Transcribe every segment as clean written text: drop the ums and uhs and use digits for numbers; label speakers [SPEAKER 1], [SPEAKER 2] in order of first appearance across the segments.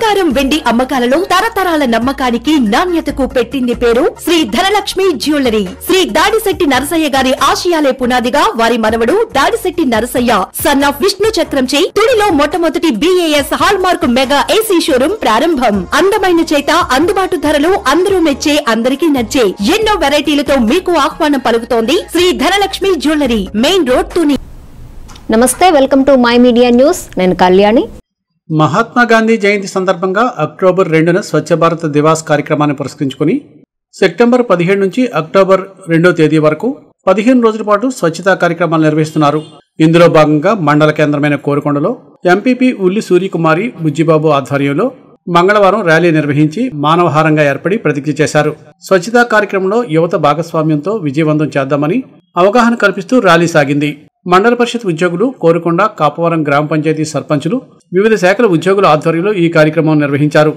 [SPEAKER 1] బంగారం వెండి అమ్మకాలలో తరతరాల నమ్మకానికి నాణ్యతకు పెట్టింది పేరు శ్రీ ధనలక్ష్మి జ్యువెలరీ. శ్రీ దాడిశెట్టి నరసయ్య గారి ఆశయాలే పునాదిగా వారి మనవడు దాడిశెట్టి నరసయ్య సన్ ఆఫ్ విష్ణు చక్రంచే తుడిలో మొట్టమొదటి BAS hall mark mega AC showroom ప్రారంభం. అందమైన చేత అందుబాటు ధరలు అందరూ మెచ్చే అందరికీ నచ్చే ఎన్నో వెరైటీలతో మీకు ఆహ్వానం పలుకుతోంది Shri Dhanalakshmi jewellery, main road Tuni.
[SPEAKER 2] నమస్తే, welcome to my media news. నేను కళ్యాణి.
[SPEAKER 3] మహాత్మా గాంధీ జయంతి సందర్భంగా అక్టోబర్ 2న స్వచ్ఛ భారత్ దివాస్ కార్యక్రమాన్ని పురస్కరించుకుని సెప్టెంబర్ 17 నుంచి అక్టోబర్ 2వ తేదీ వరకు 15 రోజుల పాటు స్వచ్ఛతా కార్యక్రమాలు నిర్వహిస్తున్నారు. ఇందులో భాగంగా మండల కేంద్రమైన కోరుకొండలో ఎంపీపీ ఉల్లి సూర్యకుమారి బుజ్జిబాబు ఆధ్వర్యంలో మంగళవారం ర్యాలీ నిర్వహించి మానవహారంగా ఏర్పడి ప్రతిజ్ఞ చేశారు. స్వచ్ఛతా కార్యక్రమంలో యువత భాగస్వామ్యంతో విజయవంతం చేద్దామని అవగాహన కల్పిస్తూ ర్యాలీ సాగింది. మండల పరిషత్ ఉద్యోగులు, కోరుకొండ, కాపవరం గ్రామ పంచాయతీ సర్పంచులు, వివిధ శాఖల ఉద్యోగుల ఆధ్వర్యంలో ఈ కార్యక్రమం నిర్వహించారు.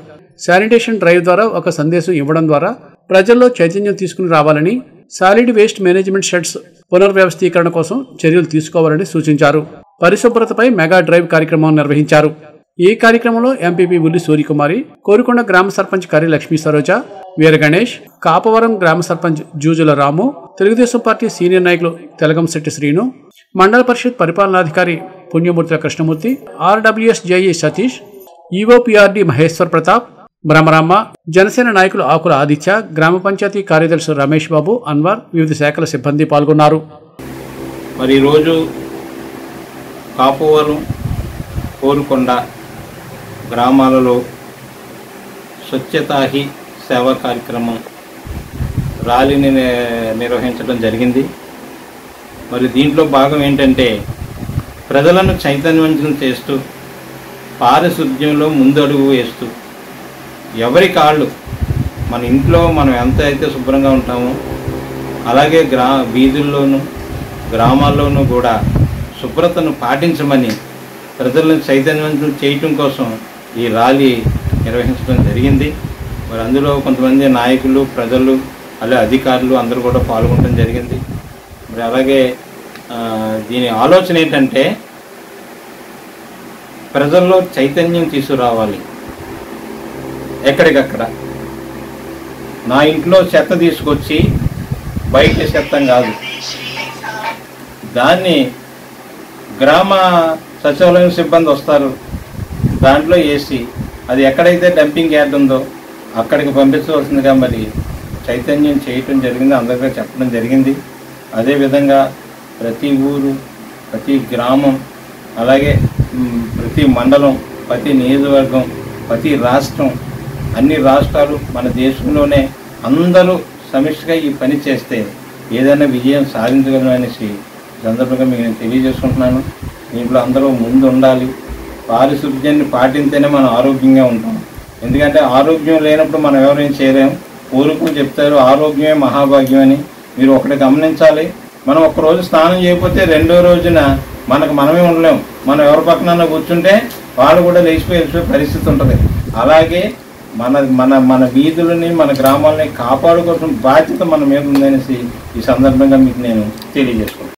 [SPEAKER 3] శానిటేషన్ డ్రైవ్ ద్వారా ఒక సందేశం ఇవ్వడం ద్వారా ప్రజల్లో చైతన్యం తీసుకుని రావాలని, సాలిడ్ వేస్ట్ మేనేజ్మెంట్ షెడ్స్ పునర్వ్యవస్థీకరణ కోసం చర్యలు తీసుకోవాలని సూచించారు. పరిశుభ్రతపై మెగా డ్రైవ్ కార్యక్రమం నిర్వహించారు. ఈ కార్యక్రమంలో ఎంపీపీ ఉల్లి సూర్యకుమారి, కోరుకొండ గ్రామ సర్పంచ్ కర్రి లక్ష్మీ సరోజ, వీర గణేష్, కాపవరం గ్రామ సర్పంచ్ జూజుల రాము, తెలుగుదేశం పార్టీ సీనియర్ నాయకులు తెలగంశెట్టి శ్రీను, మండల పరిషత్ పరిపాలనాధికారి Punyamurthula Krishnamurthy, RWS JE Satish, EOPRD Maheshwar Pratap, Brahmaramma, Janasena నాయకులు ఆకుల ఆదిత్య, గ్రామ పంచాయతీ కార్యదర్శి రమేష్ బాబు, అన్వర్, వివిధ శాఖల సిబ్బంది పాల్గొన్నారు.
[SPEAKER 4] మరి ఈరోజు కాపువరం, కోరుకొండ గ్రామాలలో స్వచ్ఛతా హీ సేవా కార్యక్రమం ర్యాలీని నిర్వహించడం జరిగింది. మరి దీంట్లో భాగం ఏంటంటే ప్రజలను చైతన్యవంతం చేస్తూ పారిశుద్ధ్యంలో ముందు అడుగు వేస్తూ ఎవరి కాళ్ళు మన ఇంట్లో మనం ఎంత అయితే శుభ్రంగా ఉంటామో అలాగే వీధుల్లోనూ గ్రామాల్లోనూ కూడా శుభ్రతను పాటించమని ప్రజలను చైతన్యవంతం చేయటం కోసం ఈ ర్యాలీ నిర్వహించడం జరిగింది. మరి అందులో కొంతమంది నాయకులు, ప్రజలు, అలాగే అధికారులు అందరూ కూడా పాల్గొనడం జరిగింది. మరి అలాగే దీని ఆలోచన ఏంటంటే ప్రజల్లో చైతన్యం తీసుకురావాలి. ఎక్కడికక్కడ నా ఇంట్లో చెత్త తీసుకొచ్చి బయట చెత్తం కాదు, దాన్ని గ్రామ సచివాలయం సిబ్బంది వస్తారు, దాంట్లో వేసి అది ఎక్కడైతే డంపింగ్ యార్డ్ ఉందో అక్కడికి పంపించవలసిందిగా మరి చైతన్యం చేయటం జరిగింది, అందరికీ చెప్పడం జరిగింది. అదేవిధంగా ప్రతి ఊరు, ప్రతి గ్రామం, అలాగే ప్రతి మండలం, ప్రతి నియోజకవర్గం, ప్రతి రాష్ట్రం, అన్ని రాష్ట్రాలు, మన దేశంలోనే అందరూ సమిష్టిగా ఈ పని చేస్తే ఏదైనా విజయం సాధించగలం అనేసి సందర్భంగా మీకు నేను తెలియజేసుకుంటున్నాను. దీంట్లో అందరూ ముందు ఉండాలి. పారిశుద్ధ్యాన్ని పాటించేనే మనం ఆరోగ్యంగా ఉంటాం. ఎందుకంటే ఆరోగ్యం లేనప్పుడు మనం ఎవరైనా చేయలేము. పూర్వకులు చెప్తారు ఆరోగ్యమే మహాభాగ్యం అని. మీరు ఒకటి గమనించాలి, మనం ఒక్కరోజు స్నానం చేయకపోతే రెండో రోజున మనమే ఉండలేము. మనం ఎవరి పక్కన కూర్చుంటే వాళ్ళు కూడా లేచిపోయే పరిస్థితి ఉంటుంది. అలాగే మన వీధులని, మన గ్రామాలని కాపాడుకోవాల్సిన బాధ్యత మన మీద ఉందనేసి ఈ సందర్భంగా మీకు నేను తెలియజేసుకుంటాను.